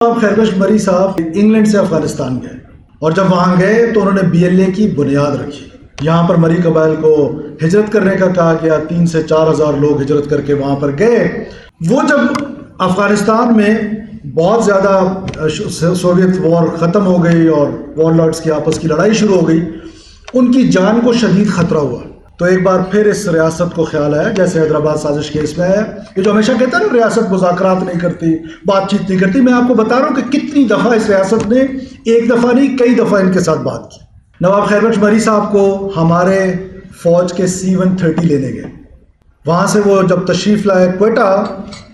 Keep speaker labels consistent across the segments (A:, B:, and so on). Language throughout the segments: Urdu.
A: خیربخش مری صاحب انگلینڈ سے افغانستان گئے اور جب وہاں گئے تو انہوں نے BLA کی بنیاد رکھی. یہاں پر مری قبائل کو ہجرت کرنے کا کہا گیا. 3 سے 4 ہزار لوگ ہجرت کر کے وہاں پر گئے. وہ جب افغانستان میں بہت زیادہ سوویت وار ختم ہو گئی اور وار لارڈز کی آپس کی لڑائی شروع ہو گئی, ان کی جان کو شدید خطرہ ہوا. تو ایک بار پھر اس ریاست کو خیال آیا, جیسے حیدرآباد سازش کیس میں آیا, یہ جو ہمیشہ کہتا ہے نا ریاست مذاکرات نہیں کرتی, بات چیت نہیں کرتی. میں آپ کو بتا رہا ہوں کہ کتنی دفعہ اس ریاست نے ایک دفعہ نہیں کئی دفعہ ان کے ساتھ بات کی. نواب خیربخش مری صاحب کو ہمارے فوج کے C-130 لینے گئے. وہاں سے وہ جب تشریف لائے کوئٹہ,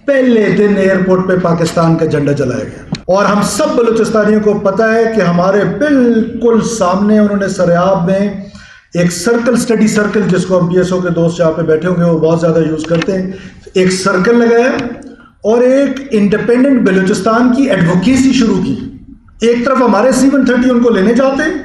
A: پہلے دن ایئرپورٹ پہ پاکستان کا جھنڈا جلایا گیا. اور ہم سب بلوچستانیوں کو پتہ ہے کہ ہمارے بالکل سامنے انہوں نے سریاب میں ایک سرکل, اسٹڈی سرکل, جس کو ہم PSO کے دوست جہاں پہ بیٹھے ہوں گے وہ بہت زیادہ یوز کرتے ہیں, ایک سرکل لگایا اور ایک انڈیپینڈنٹ بلوچستان کی ایڈوکیسی شروع کی. ایک طرف ہمارے C-130 ان کو لینے جاتے ہیں,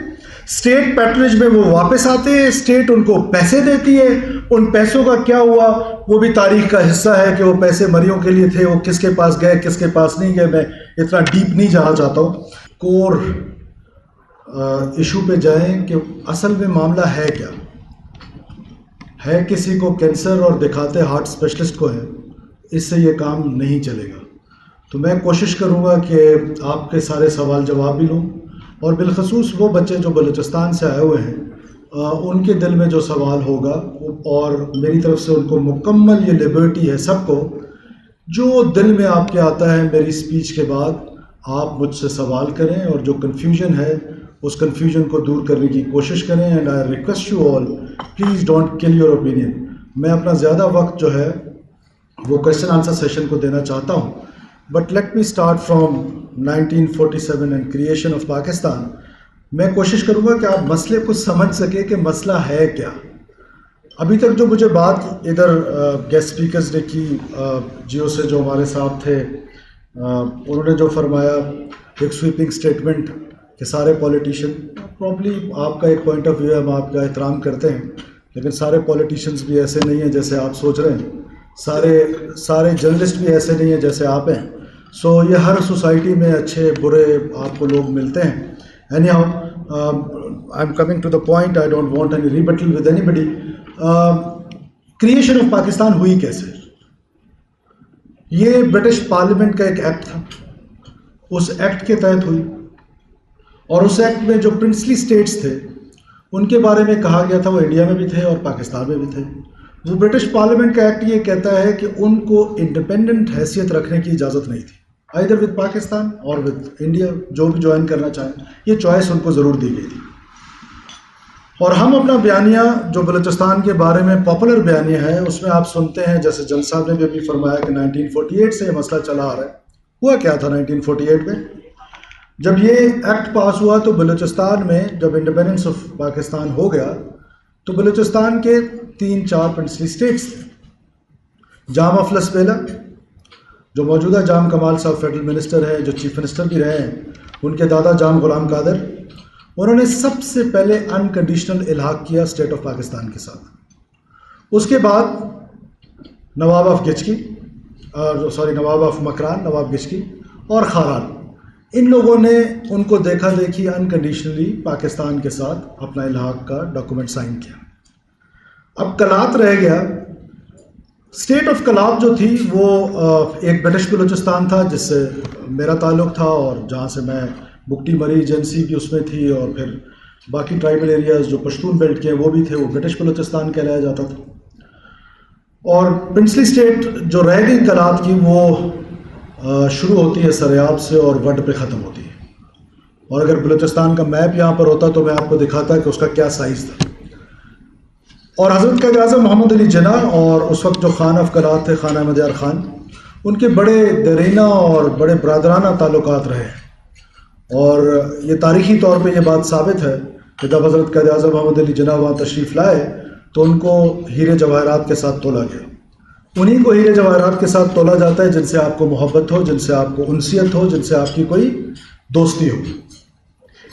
A: اسٹیٹ پیٹرنیج میں وہ واپس آتے ہیں, اسٹیٹ ان کو پیسے دیتی ہے. ان پیسوں کا کیا ہوا وہ بھی تاریخ کا حصہ ہے کہ وہ پیسے مریوں کے لیے تھے, وہ کس کے پاس گئے کس کے پاس نہیں گئے, میں اتنا ڈیپ نہیں جانا چاہتا ہوں. کور ایشو پہ جائیں کہ اصل میں معاملہ ہے کیا ہے. کسی کو کینسر اور دکھاتے ہارٹ اسپیشلسٹ کو ہے, اس سے یہ کام نہیں چلے گا. تو میں کوشش کروں گا کہ آپ کے سارے سوال جواب بھی لوں, اور بالخصوص وہ بچے جو بلوچستان سے آئے ہوئے ہیں ان کے دل میں جو سوال ہوگا, اور میری طرف سے ان کو مکمل یہ لبرٹی ہے سب کو, جو دل میں آپ کے آتا ہے میری اسپیچ کے بعد آپ مجھ سے سوال کریں, اور جو کنفیوژن ہے اس کنفیوژن کو دور کرنے کی کوشش کریں. And I request you all, please don't kill your opinion. میں اپنا زیادہ وقت جو ہے وہ کویشچن آنسر سیشن کو دینا چاہتا ہوں, but let me start from 1947 and creation of Pakistan. میں کوشش کروں گا کہ آپ مسئلے کو سمجھ سکیں کہ مسئلہ ہے کیا. ابھی تک جو مجھے بات ادھر گیسٹ اسپیکرز نے کی, جیو سے جو ہمارے ساتھ تھے, انہوں نے جو فرمایا ایک سویپنگ اسٹیٹمنٹ کہ سارے پولیٹیشین, پرابلی آپ کا ایک پوائنٹ آف ویو ہے, ہم آپ کا احترام کرتے ہیں, لیکن سارے پولیٹیشینز بھی ایسے نہیں ہیں جیسے آپ سوچ رہے ہیں, سارے جرنلسٹ بھی ایسے نہیں ہیں جیسے آپ ہیں. سو یہ ہر سوسائٹی میں اچھے برے آپ کو لوگ ملتے ہیں. Anyhow, I'm coming to the point. I don't want any rebuttal with anybody. Creation of Pakistan ہوئی کیسے؟ یہ برٹش پارلیمنٹ کا ایک ایکٹ تھا, اس ایکٹ کے تحت ہوئی, اور اس ایکٹ میں جو پرنسلی اسٹیٹس تھے ان کے بارے میں کہا گیا تھا وہ انڈیا میں بھی تھے اور پاکستان میں بھی تھے. وہ برٹش پارلیمنٹ کا ایکٹ یہ کہتا ہے کہ ان کو انڈیپینڈنٹ حیثیت رکھنے کی اجازت نہیں تھی, آئیدر ود پاکستان اور ود انڈیا, جو بھی جوائن کرنا چاہیں, یہ چوائس ان کو ضرور دی گئی تھی. اور ہم اپنا بیانیہ جو بلوچستان کے بارے میں پاپولر بیانیہ ہے اس میں آپ سنتے ہیں, جیسے جن صاحب نے بھی ابھی فرمایا کہ 1948 سے یہ مسئلہ چلا آ رہا ہے. ہوا کیا تھا 1948 میں جب یہ ایکٹ پاس ہوا, تو بلوچستان میں جب انڈیپینڈنس آف پاکستان ہو گیا تو بلوچستان کے 3-4 پرنسلی اسٹیٹس تھے. جام افلس بیلا, جو موجودہ جام کمال صاحب فیڈرل منسٹر ہیں, جو چیف منسٹر بھی رہے ہیں, ان کے دادا جام غلام قادر, انہوں نے سب سے پہلے انکنڈیشنل الحاق کیا اسٹیٹ آف پاکستان کے ساتھ. اس کے بعد نواب آف گچکی, نواب آف مکران, نواب گچکی اور خاران, ان لوگوں نے ان کو دیکھا دیکھی انکنڈیشنلی پاکستان کے ساتھ اپنا الحاق کا ڈاکومنٹ سائن کیا. اب کلات رہ گیا. اسٹیٹ آف کلات جو تھی وہ ایک برٹش بلوچستان تھا جس سے میرا تعلق تھا, اور جہاں سے میں بگٹی مری ایجنسی بھی اس میں تھی, اور پھر باقی ٹرائبل ایریاز جو پشتون بیلٹ کے وہ بھی تھے, وہ برٹش بلوچستان کہلایا جاتا تھا. اور پرنسلی اسٹیٹ جو رہ گئی کلات کی وہ شروع ہوتی ہے سریاب سے اور وڈ پہ ختم ہوتی ہے. اور اگر بلوچستان کا میپ یہاں پر ہوتا تو میں آپ کو دکھاتا کہ اس کا کیا سائز تھا. اور حضرت قائد اعظم محمد علی جناح اور اس وقت جو خان آف کلات تھے, خان احمد یار خان, ان کے بڑے دیرینہ اور بڑے برادرانہ تعلقات رہے. اور یہ تاریخی طور پہ یہ بات ثابت ہے کہ جب حضرت قائد اعظم محمد علی جناح وہاں تشریف لائے تو ان کو ہیرے جواہرات کے ساتھ تولا گیا. انہیں کو ہیرے جواہرات کے ساتھ تولا جاتا ہے جن سے آپ کو محبت ہو, جن سے آپ کو انسیت ہو, جن سے آپ کی کوئی دوستی ہو.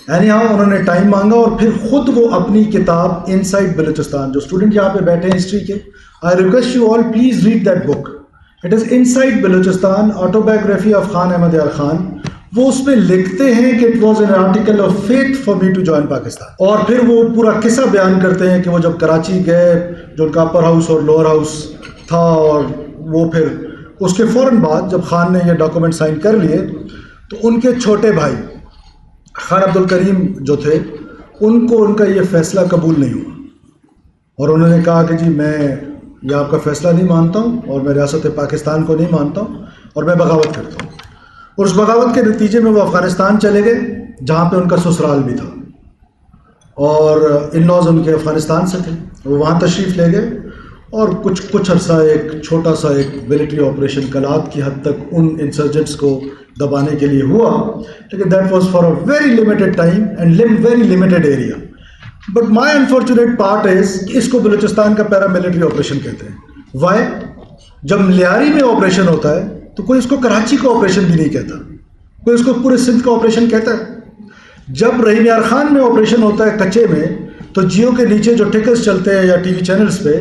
A: انہوں نے ٹائم مانگا اور پھر خود وہ اپنی کتاب ان سائڈ بلوچستان, جو اسٹوڈنٹ یہاں پہ بیٹھے ہیں ہسٹری کے, I request you all please read that book. It is inside Balochistan, autobiography of Khan Ahmad Yar Khan. وہ اس میں لکھتے ہیں کہ it was an article of faith for me to join Pakistan. اور پھر وہ پورا قصہ بیان کرتے ہیں کہ وہ جب کراچی گئے، جو ان کا اپر ہاؤس اور لوور ہاؤس تھا، اور وہ پھر اس کے فوراً بعد جب خان نے یہ ڈاکومنٹ سائن کر لیے تو ان کے چھوٹے بھائی خان عبد الکریم جو تھے، ان کو ان کا یہ فیصلہ قبول نہیں ہوا، اور انہوں نے کہا کہ جی میں یہ آپ کا فیصلہ نہیں مانتا ہوں، اور میں ریاست پاکستان کو نہیں مانتا ہوں، اور میں بغاوت کرتا ہوں. اور اس بغاوت کے نتیجے میں وہ افغانستان چلے گئے، جہاں پہ ان کا سسرال بھی تھا، اور ان لاز ان کے افغانستان سے تھے. وہ وہاں تشریف لے گئے، اور کچھ عرصہ ایک چھوٹا سا ایک ملٹری آپریشن کلات کی حد تک ان انسرجنٹس کو دبانے کے لیے ہوا، لیکن that was for a very limited time and very limited area. But my unfortunate part is کہ اس کو بلوچستان کا پیرا ملٹری آپریشن کہتے ہیں. وائی؟ جب لیاری میں آپریشن ہوتا ہے تو کوئی اس کو کراچی کا آپریشن بھی نہیں کہتا، کوئی اس کو پورے سندھ کا آپریشن کہتا ہے. جب رحیم یار خان میں آپریشن ہوتا ہے کچے میں، تو جیو کے نیچے جو ٹکرز چلتے ہیں یا ٹی وی چینلز پہ،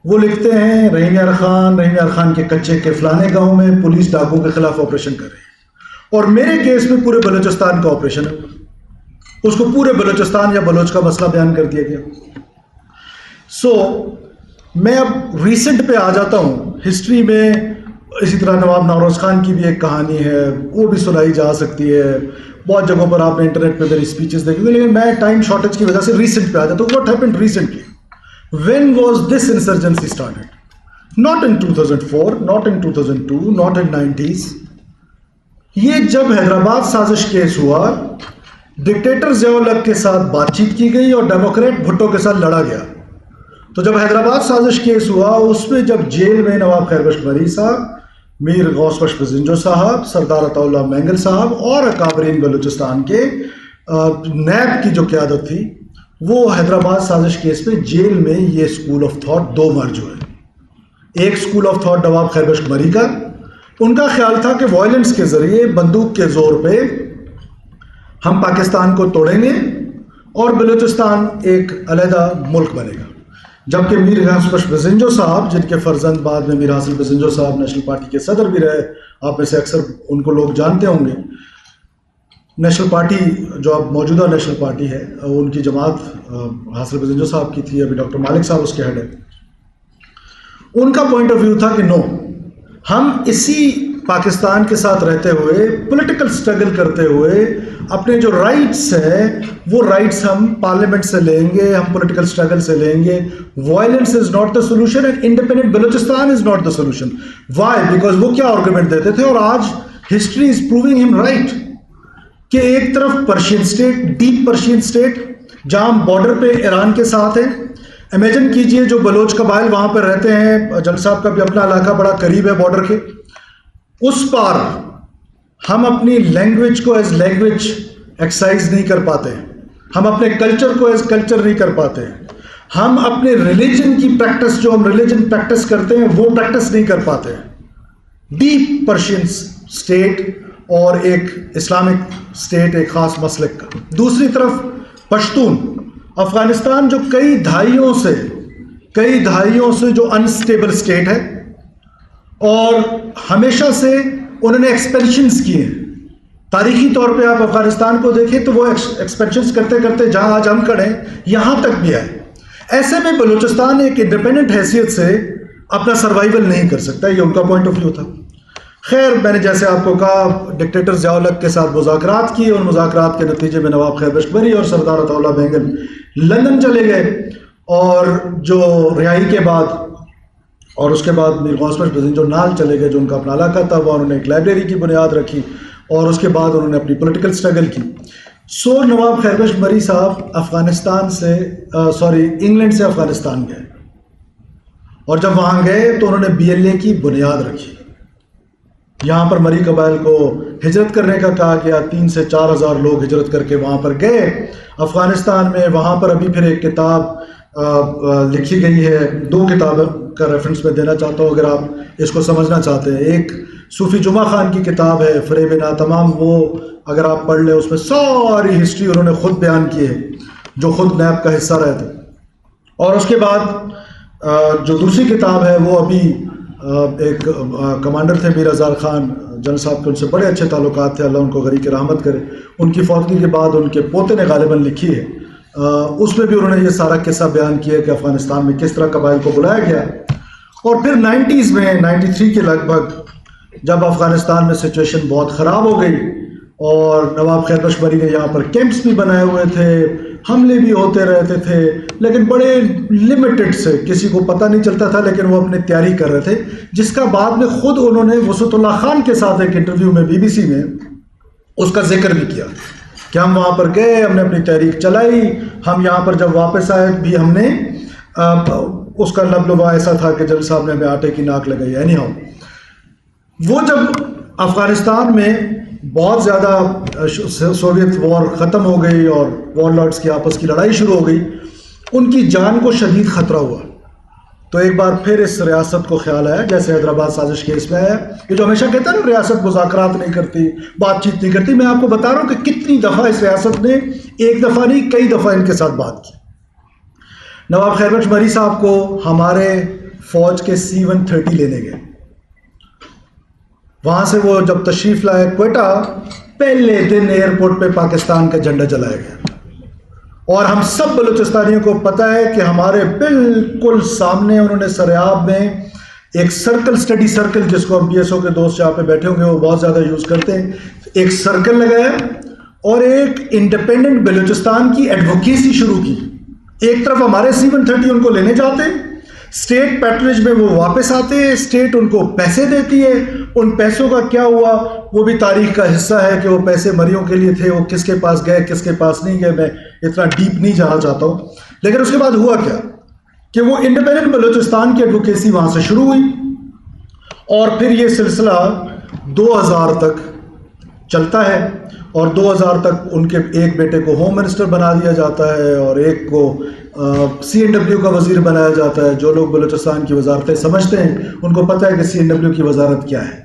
A: وہ لکھتے ہیں رحیم یار خان کے کچے کے فلانے گاؤں میں پولیس ڈاکوں کے خلاف آپریشن کر رہی ہے. اور میرے کیس میں پورے بلوچستان کا آپریشن ہے، اس کو پورے بلوچستان یا بلوچ کا مسئلہ بیان کر دیا گیا. سو میں اب ریسنٹ پہ آ جاتا ہوں. ہسٹری میں اسی طرح نواب نوروز خان کی بھی ایک کہانی ہے، وہ بھی سنائی جا سکتی ہے. بہت جگہوں پر آپ نے انٹرنیٹ پہ میری اسپیچز دیکھیں گے، لیکن میں ٹائم شارٹیج کی وجہ سے ریسنٹ پہ آ جاتا ہوں. What happened recently? When was this insurgency started? Not in 2004, not in 2002, not in 90s. یہ جب حیدرآباد سازش کیس ہوا، ڈکٹیٹر ضیاء الحق کے ساتھ بات چیت کی گئی اور ڈیموکریٹ بھٹو کے ساتھ لڑا گیا. تو جب حیدرآباد سازش کیس ہوا، اس میں جب جیل میں نواب خیر بخش مری صاحب، میر غوث بخش بزنجو صاحب، سردار عطا اللہ مینگل صاحب اور اکابرین بلوچستان کے نیب کی جو قیادت تھی، وہ حیدرآباد سازش کیس میں جیل میں یہ اسکول آف تھاٹ دو مرج ہوئے. ایک اسکول آف تھاٹ نواب خیر بخش مری کا، ان کا خیال تھا کہ وائلنس کے ذریعے بندوق کے زور پہ ہم پاکستان کو توڑیں گے اور بلوچستان ایک علیحدہ ملک بنے گا. جبکہ میر غوث بخش بزنجو صاحب، جن کے فرزند بعد میں میر حاصل بزنجو صاحب نیشنل پارٹی کے صدر بھی رہے، آپ میں سے اکثر ان کو لوگ جانتے ہوں گے. نیشنل پارٹی جو اب موجودہ نیشنل پارٹی ہے، ان کی جماعت حاصل بزنجو صاحب کی تھی، ابھی ڈاکٹر مالک صاحب اس کے ہیڈ ہے. ان کا پوائنٹ آف ویو تھا کہ نو، ہم اسی پاکستان کے ساتھ رہتے ہوئے، پولیٹیکل سٹرگل کرتے ہوئے اپنے جو رائٹس ہیں وہ رائٹس ہم پارلیمنٹ سے لیں گے، ہم پولیٹیکل سٹرگل سے لیں گے. Violence is not the solution and independent Balochistan is not the solution. Why? Because وہ کیا آرگومنٹ دیتے تھے، اور آج ہسٹری از پروونگ ہم رائٹ، کہ ایک طرف Persian state, deep Persian state, جہاں ہم بارڈر پہ ایران کے ساتھ ہیں. امیجن کیجئے جو بلوچ قبائل وہاں پہ رہتے ہیں، جنگ صاحب کا بھی اپنا علاقہ بڑا قریب ہے بارڈر کے، اس پار ہم اپنی لینگویج کو ایز لینگویج ایکسرسائز نہیں کر پاتے، ہم اپنے کلچر کو ایز کلچر نہیں کر پاتے، ہم اپنے ریلیجن کی پریکٹس، جو ہم ریلیجن پریکٹس کرتے ہیں وہ پریکٹس نہیں کر پاتے. ڈیپ پرشین اسٹیٹ اور ایک اسلامک اسٹیٹ، ایک خاص مسلک کا. دوسری طرف پشتون، افغانستان جو کئی دہائیوں سے جو انسٹیبل اسٹیٹ ہے، اور ہمیشہ سے انہوں نے ایکسپینشنز کیے ہیں. تاریخی طور پہ آپ افغانستان کو دیکھیں تو وہ ایکسپینشنز کرتے کرتے جہاں آج ہم کھڑے ہیں یہاں تک بھی آئے. ایسے میں بلوچستان ایک انڈیپینڈنٹ حیثیت سے اپنا سروائیول نہیں کر سکتا. یہ ان کا پوائنٹ آف ویو تھا. خیر، میں نے جیسے آپ کو کہا، ڈکٹیٹر ضیاء الحق کے ساتھ مذاکرات کیے. ان مذاکرات کے نتیجے میں نواب خیر بخش مری اور سردار عطا اللہ مینگل لندن چلے گئے، اور جو رہائی کے بعد اور اس کے بعد میر غوث بخش بزنجو نال چلے گئے، جو ان کا اپنا علاقہ تھا. وہ انہوں نے ایک لائبریری کی بنیاد رکھی، اور اس کے بعد انہوں نے اپنی پولیٹیکل سٹرگل کی. سو نواب خیر بخش مری صاحب انگلینڈ سے افغانستان گئے، اور جب وہاں گئے تو انہوں نے BLA کی بنیاد رکھی. یہاں پر مری قبائل کو ہجرت کرنے کا کہا گیا. 3 سے 4 ہزار لوگ ہجرت کر کے وہاں پر گئے افغانستان میں. وہاں پر ابھی پھر ایک کتاب لکھی گئی ہے. 2 کتاب کا ریفرنس میں دینا چاہتا ہوں اگر آپ اس کو سمجھنا چاہتے ہیں. ایک صوفی جمعہ خان کی کتاب ہے فریب ناتمام، وہ اگر آپ پڑھ لیں اس میں ساری ہسٹری انہوں نے خود بیان کی ہے، جو خود نیب کا حصہ رہے تھے. اور اس کے بعد جو دوسری کتاب ہے وہ ابھی ایک کمانڈر تھے میر ازار خان جنرل صاحب کے ان سے بڑے اچھے تعلقات تھے، اللہ ان کو غریق کی رحمت کرے. ان کی فوتگی کے بعد ان کے پوتے نے غالباً لکھی ہے، اس میں بھی انہوں نے یہ سارا قصہ بیان کیا کہ افغانستان میں کس طرح قبائل کو بلایا گیا. اور پھر 90s میں 93 کے لگ بھگ جب افغانستان میں سچویشن بہت خراب ہو گئی اور نواب خیر بخش مری نے یہاں پر کیمپس بھی بنائے ہوئے تھے، حملے بھی ہوتے رہتے تھے لیکن بڑے لمیٹڈ سے، کسی کو پتہ نہیں چلتا تھا لیکن وہ اپنی تیاری کر رہے تھے، جس کا بعد میں خود انہوں نے وسعت اللہ خان کے ساتھ ایک انٹرویو میں BBC میں اس کا ذکر بھی کیا کہ ہم وہاں پر گئے، ہم نے اپنی تحریک چلائی، ہم یہاں پر جب واپس آئے بھی ہم نے اس کا لبلبا ایسا تھا کہ جنرل صاحب نے ہمیں آٹے کی ناک لگائی. اینی ہاؤ، وہ جب افغانستان میں بہت زیادہ سوویت وار ختم ہو گئی اور وار لارڈس کی آپس کی لڑائی شروع ہو گئی، ان کی جان کو شدید خطرہ ہوا. تو ایک بار پھر اس ریاست کو خیال آیا، جیسے حیدرآباد سازش کیس میں آیا، یہ جو ہمیشہ کہتا ہے نا ریاست مذاکرات نہیں کرتی، بات چیت نہیں کرتی. میں آپ کو بتا رہا ہوں کہ کتنی دفعہ اس ریاست نے، ایک دفعہ نہیں کئی دفعہ ان کے ساتھ بات کی. نواب خیر بخش مری صاحب کو ہمارے فوج کے C-130 لینے گئے. وہاں سے وہ جب تشریف لائے کوئٹہ، پہلے دن ایئرپورٹ پہ پاکستان کا جھنڈا جلایا گیا. اور ہم سب بلوچستانیوں کو پتہ ہے کہ ہمارے بالکل سامنے انہوں نے سریاب میں ایک سرکل، اسٹڈی سرکل، جس کو ہم PSO کے دوست جہاں پہ بیٹھے ہوں گے وہ بہت زیادہ یوز کرتے ہیں، ایک سرکل لگایا اور ایک انڈیپینڈنٹ بلوچستان کی ایڈوکیسی شروع کی. ایک طرف ہمارے C-130 ان کو لینے جاتے ہیں، اسٹیٹ پیٹرنیج میں وہ واپس آتے ہیں، اسٹیٹ ان کو پیسے دیتی ہے. ان پیسوں کا کیا ہوا وہ بھی تاریخ کا حصہ ہے کہ وہ پیسے مریوں کے لیے تھے، وہ کس کے پاس گئے کس کے پاس نہیں گئے، میں اتنا ڈیپ نہیں جانا چاہتا ہوں. لیکن اس کے بعد ہوا کیا کہ وہ انڈیپینڈنٹ بلوچستان کی ایڈوکیسی وہاں سے شروع ہوئی اور پھر یہ سلسلہ 2000 تک چلتا ہے. اور 2000 تک ان کے ایک بیٹے کو ہوم منسٹر بنا دیا جاتا ہے اور ایک کو C&W کا وزیر بنایا جاتا ہے. جو لوگ بلوچستان کی وزارتیں سمجھتے ہیں ان کو پتہ ہے کہ C&W کی وزارت کیا ہے.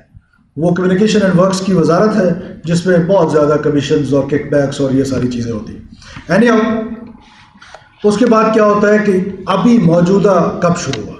A: وہ کمیونیکیشن اینڈ ورکس کی وزارت ہے جس میں بہت زیادہ کمیشنز اور کک بیکس اور یہ ساری چیزیں ہوتی ہیں. اینی ہاؤ، اس کے بعد کیا ہوتا ہے کہ ابھی موجودہ کب شروع ہوا؟